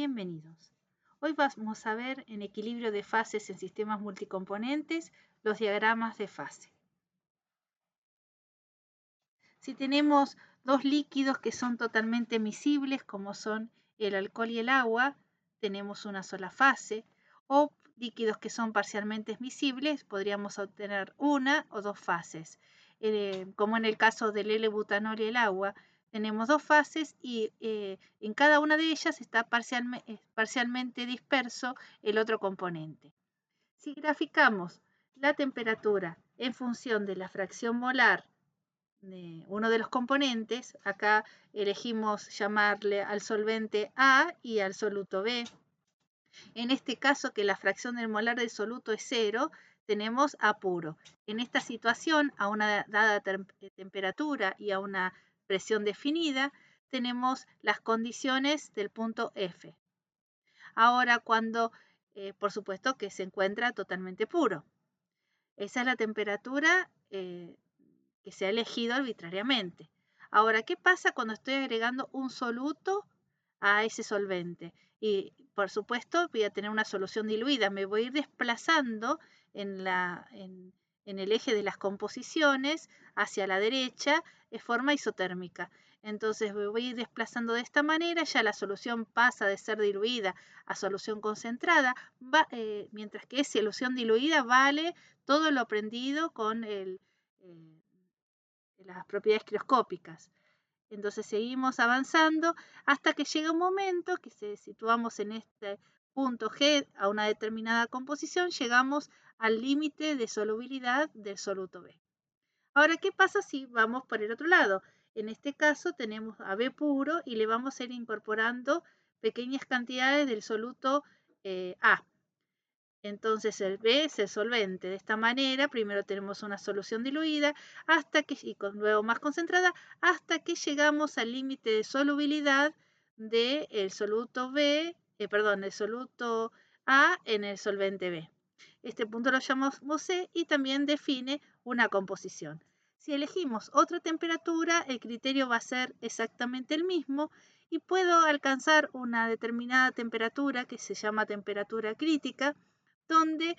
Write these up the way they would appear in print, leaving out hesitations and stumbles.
Bienvenidos. Hoy vamos a ver en equilibrio de fases en sistemas multicomponentes los diagramas de fase. Si tenemos dos líquidos que son totalmente miscibles, como son el alcohol y el agua, tenemos una sola fase, o líquidos que son parcialmente miscibles, podríamos obtener una o dos fases. Como en el caso del L-butanol y el agua, tenemos dos fases y en cada una de ellas está parcialmente disperso el otro componente. Si graficamos la temperatura en función de la fracción molar de uno de los componentes, acá elegimos llamarle al solvente A y al soluto B. En este caso, que la fracción del molar del soluto es 0, tenemos A puro. En esta situación, a una dada temperatura y a una presión definida, tenemos las condiciones del punto F. Ahora, cuando, por supuesto, que se encuentra totalmente puro. Esa es la temperatura que se ha elegido arbitrariamente. Ahora, ¿qué pasa cuando estoy agregando un soluto a ese solvente? Y, por supuesto, voy a tener una solución diluida. Me voy a ir desplazando en el eje de las composiciones hacia la derecha de forma isotérmica. Entonces me voy a ir desplazando de esta manera, ya la solución pasa de ser diluida a solución concentrada, mientras que solución diluida vale todo lo aprendido con las propiedades crioscópicas. Entonces seguimos avanzando hasta que llega un momento que se situamos en este punto G a una determinada composición, llegamos al límite de solubilidad del soluto B. Ahora, ¿qué pasa si vamos por el otro lado? En este caso tenemos a B puro y le vamos a ir incorporando pequeñas cantidades del soluto A. Entonces el B es el solvente. De esta manera, primero tenemos una solución diluida y luego más concentrada, hasta que llegamos al límite de solubilidad del soluto el soluto A en el solvente B. Este punto lo llamamos C y también define una composición. Si elegimos otra temperatura, el criterio va a ser exactamente el mismo y puedo alcanzar una determinada temperatura que se llama temperatura crítica, donde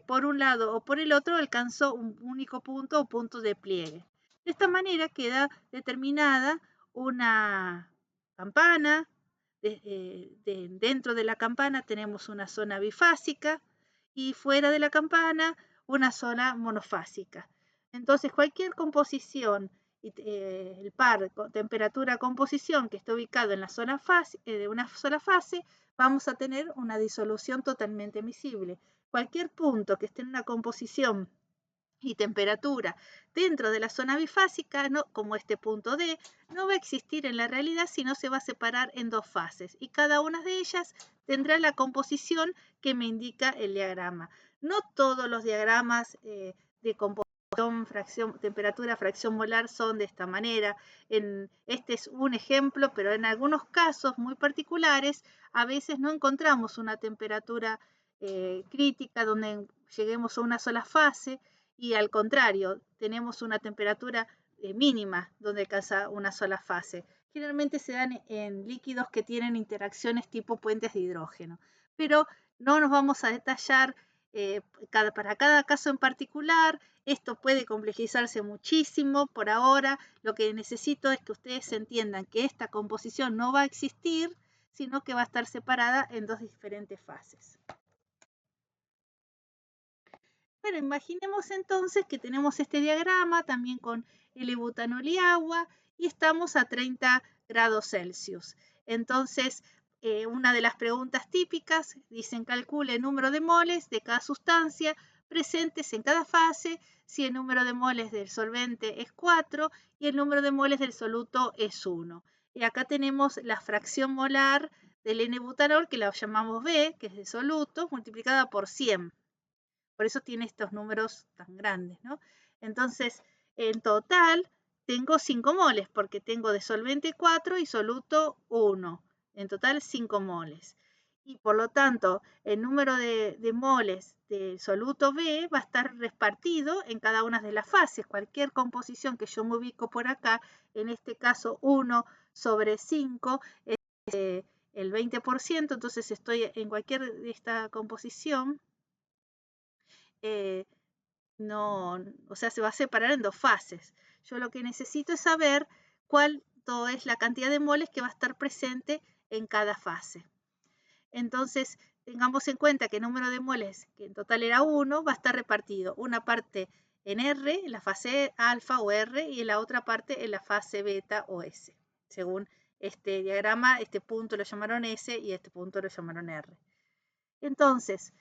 por un lado o por el otro alcanzó un único punto o punto de pliegue. De esta manera queda determinada una campana. Dentro de la campana tenemos una zona bifásica y fuera de la campana una zona monofásica. Entonces cualquier composición, el par temperatura-composición que esté ubicado en la zona de una sola fase, vamos a tener una disolución totalmente miscible. Cualquier punto que esté en una composición y temperatura dentro de la zona bifásica, como este punto D, no va a existir en la realidad, sino se va a separar en dos fases y cada una de ellas tendrá la composición que me indica el diagrama. No todos los diagramas de composición, temperatura, fracción molar son de esta manera. Este es un ejemplo, pero en algunos casos muy particulares a veces no encontramos una temperatura crítica donde lleguemos a una sola fase, y al contrario, tenemos una temperatura mínima donde alcanza una sola fase. Generalmente se dan en líquidos que tienen interacciones tipo puentes de hidrógeno, pero no nos vamos a detallar para cada caso en particular. Esto puede complejizarse muchísimo. Por ahora, lo que necesito es que ustedes entiendan que esta composición no va a existir, sino que va a estar separada en dos diferentes fases. Bueno, imaginemos entonces que tenemos este diagrama también con L-butanol y agua y estamos a 30 grados Celsius. Entonces, una de las preguntas típicas dicen calcule el número de moles de cada sustancia presentes en cada fase, si el número de moles del solvente es 4 y el número de moles del soluto es 1. Y acá tenemos la fracción molar del N-butanol, que la llamamos B, que es el soluto, multiplicada por 100. Por eso tiene estos números tan grandes, ¿no? Entonces, en total, tengo 5 moles, porque tengo de solvente 4 y soluto 1. En total, 5 moles. Y por lo tanto, el número de moles del soluto B va a estar repartido en cada una de las fases. Cualquier composición que yo me ubico por acá, en este caso 1 sobre 5, el 20%, entonces estoy en cualquier de esta composición, no, o sea, se va a separar en dos fases. Yo lo que necesito es saber cuánto es la cantidad de moles que va a estar presente en cada fase. Entonces, tengamos en cuenta que el número de moles, que en total era 1, va a estar repartido una parte en R, en la fase alfa o R, y en la otra parte en la fase beta o S. Según este diagrama, este punto lo llamaron S y este punto lo llamaron R. Entonces,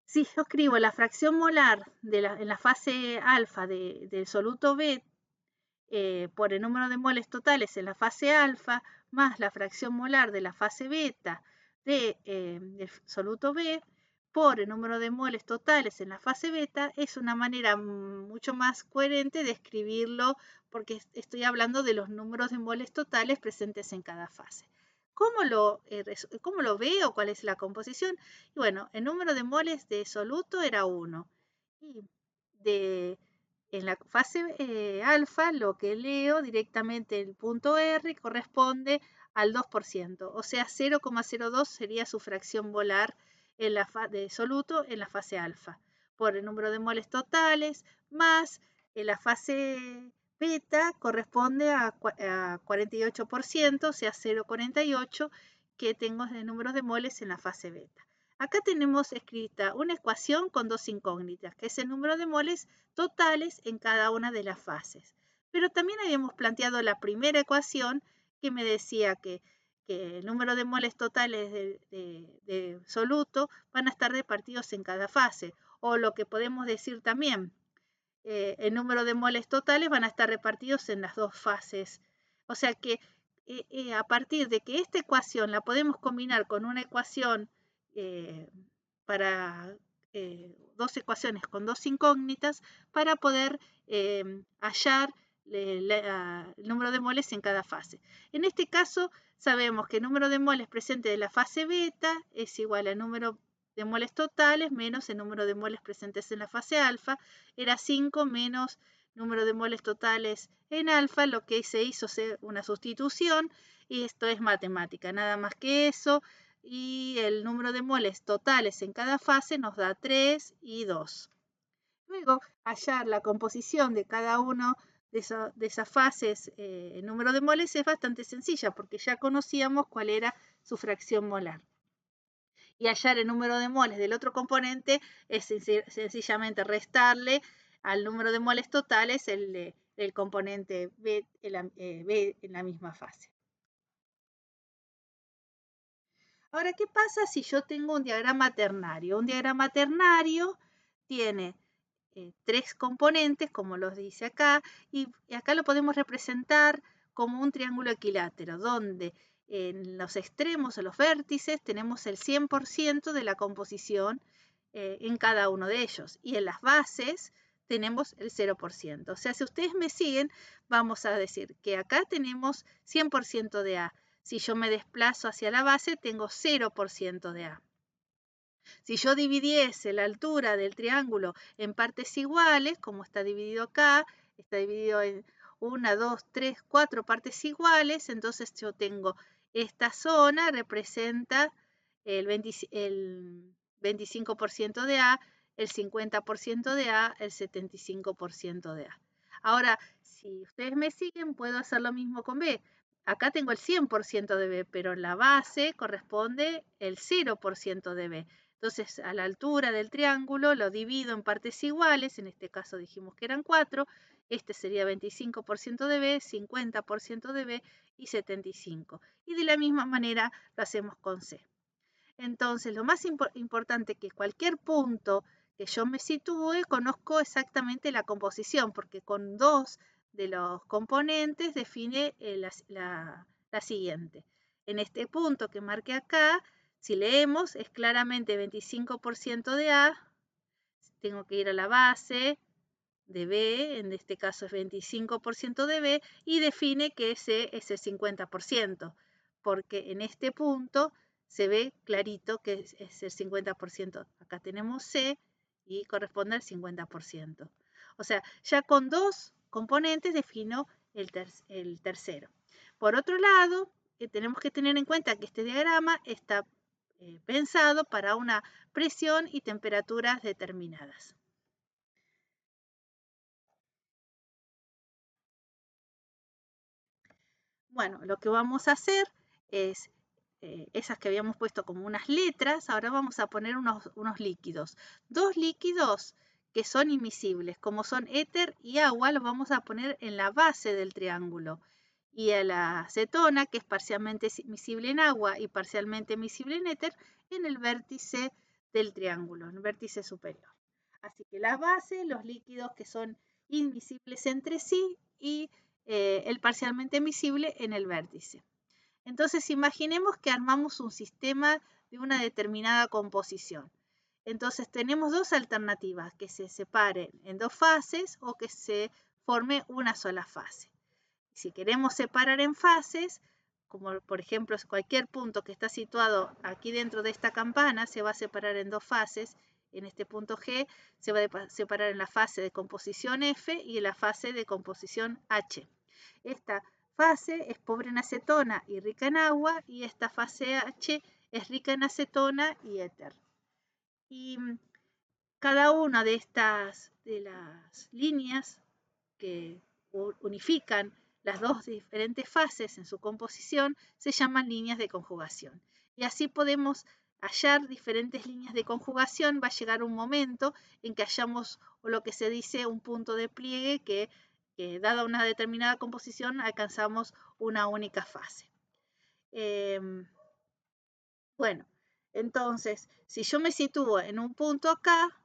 si yo escribo la fracción molar en la fase alfa del soluto B por el número de moles totales en la fase alfa, más la fracción molar de la fase beta del soluto B, por el número de moles totales en la fase beta, es una manera mucho más coherente de escribirlo, porque estoy hablando de los números de moles totales presentes en cada fase. ¿Cómo lo veo? ¿Cuál es la composición? Y bueno, el número de moles de soluto era 1. Y en la fase alfa, lo que leo directamente el punto R corresponde al 2%, o sea, 0,02 sería su fracción molar de soluto en la fase alfa, por el número de moles totales, más en la fase beta corresponde a 48%, o sea, 0,48 que tengo de número de moles en la fase beta. Acá tenemos escrita una ecuación con dos incógnitas, que es el número de moles totales en cada una de las fases. Pero también habíamos planteado la primera ecuación que me decía que el número de moles totales de soluto van a estar repartidos en cada fase. O lo que podemos decir también, el número de moles totales van a estar repartidos en las dos fases. O sea que a partir de que esta ecuación la podemos combinar con una ecuación para dos ecuaciones con dos incógnitas para poder hallar el número de moles en cada fase. En este caso sabemos que el número de moles presente de la fase beta es igual al número de moles totales menos el número de moles presentes en la fase alfa, era 5 menos número de moles totales en alfa, lo que se hizo fue una sustitución, y esto es matemática, nada más que eso, y el número de moles totales en cada fase nos da 3 y 2. Luego, hallar la composición de cada uno de esas fases, el número de moles es bastante sencilla, porque ya conocíamos cuál era su fracción molar. Y hallar el número de moles del otro componente es sencillamente restarle al número de moles totales el componente B en la misma fase. Ahora, ¿qué pasa si yo tengo un diagrama ternario? Un diagrama ternario tiene tres componentes, como los dice acá, y acá lo podemos representar como un triángulo equilátero, donde en los extremos o los vértices tenemos el 100% de la composición en cada uno de ellos, y en las bases tenemos el 0%. O sea, si ustedes me siguen, vamos a decir que acá tenemos 100% de A. Si yo me desplazo hacia la base, tengo 0% de A. Si yo dividiese la altura del triángulo en partes iguales, como está dividido acá, está dividido en 1, 2, 3, 4 partes iguales, entonces yo tengo esta zona, representa el 25% de A, el 50% de A, el 75% de A. Ahora, si ustedes me siguen, puedo hacer lo mismo con B. Acá tengo el 100% de B, pero en la base corresponde el 0% de B. Entonces, a la altura del triángulo lo divido en partes iguales, en este caso dijimos que eran 4, este sería 25% de B, 50% de B y 75%. Y de la misma manera lo hacemos con C. Entonces, lo más importante es que cualquier punto que yo me sitúe, conozco exactamente la composición, porque con dos de los componentes define la siguiente. En este punto que marqué acá, si leemos, es claramente 25% de A, tengo que ir a la base de B, en este caso es 25% de B, y define que ese es el 50%, porque en este punto se ve clarito que es el 50%. Acá tenemos C y corresponde al 50%. O sea, ya con dos componentes defino el tercero. Por otro lado, tenemos que tener en cuenta que este diagrama está pensado para una presión y temperaturas determinadas. Bueno, lo que vamos a hacer es esas que habíamos puesto como unas letras, ahora vamos a poner unos líquidos. Dos líquidos que son inmiscibles, como son éter y agua, los vamos a poner en la base del triángulo. Y a la acetona, que es parcialmente miscible en agua y parcialmente miscible en éter, en el vértice del triángulo, en el vértice superior. Así que la base, los líquidos que son inmiscibles entre sí y el parcialmente miscible en el vértice. Entonces imaginemos que armamos un sistema de una determinada composición. Entonces tenemos dos alternativas, que se separen en dos fases o que se forme una sola fase. Si queremos separar en fases, como por ejemplo cualquier punto que está situado aquí dentro de esta campana, se va a separar en dos fases. En este punto G se va a separar en la fase de composición F y en la fase de composición H. Esta fase es pobre en acetona y rica en agua, y esta fase H es rica en acetona y éter. Y cada una de las líneas que unifican las dos diferentes fases en su composición se llaman líneas de conjugación. Y así podemos hallar diferentes líneas de conjugación. Va a llegar un momento en que hallamos lo que se dice un punto de pliegue, que dada una determinada composición alcanzamos una única fase. Bueno, entonces, si yo me sitúo en un punto acá,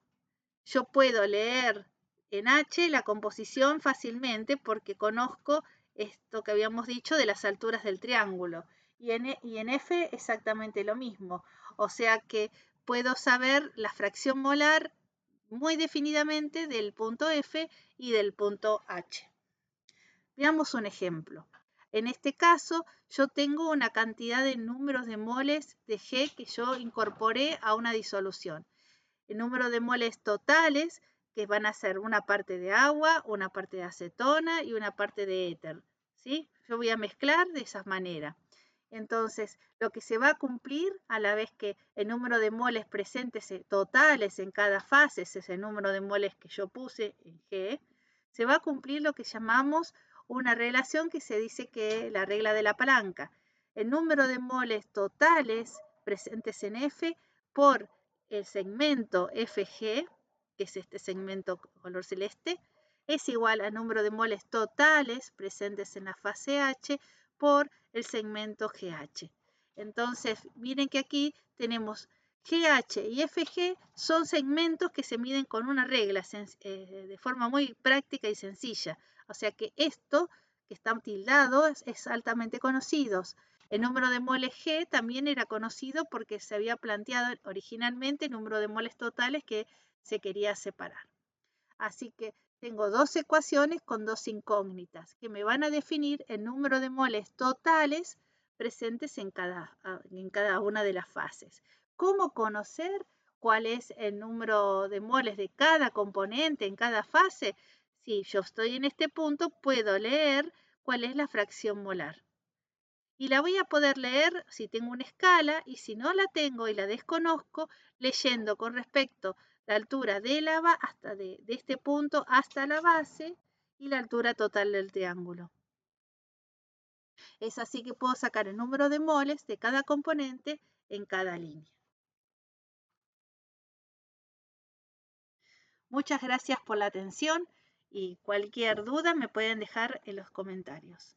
yo puedo leer en H la composición fácilmente porque conozco esto que habíamos dicho de las alturas del triángulo. Y en F exactamente lo mismo. O sea que puedo saber la fracción molar muy definidamente del punto F y del punto H. Veamos un ejemplo. En este caso, yo tengo una cantidad de números de moles de G que yo incorporé a una disolución. El número de moles totales, que van a ser una parte de agua, una parte de acetona y una parte de éter, ¿sí? Yo voy a mezclar de esa manera. Entonces, lo que se va a cumplir a la vez que el número de moles presentes totales en cada fase es el número de moles que yo puse en G, se va a cumplir lo que llamamos una relación que se dice que la regla de la palanca. El número de moles totales presentes en F por el segmento FG, que es este segmento color celeste, es igual al número de moles totales presentes en la fase H por el segmento GH. Entonces, miren que aquí tenemos GH y FG son segmentos que se miden con una regla de forma muy práctica y sencilla. O sea que esto que están tildados es altamente conocido. El número de moles G también era conocido porque se había planteado originalmente el número de moles totales que se quería separar. Así que tengo dos ecuaciones con dos incógnitas que me van a definir el número de moles totales presentes en cada una de las fases. ¿Cómo conocer cuál es el número de moles de cada componente en cada fase? Si yo estoy en este punto, puedo leer cuál es la fracción molar. Y la voy a poder leer si tengo una escala, y si no la tengo y la desconozco, leyendo con respecto a la altura de este punto hasta la base y la altura total del triángulo. Es así que puedo sacar el número de moles de cada componente en cada línea. Muchas gracias por la atención, y cualquier duda me pueden dejar en los comentarios.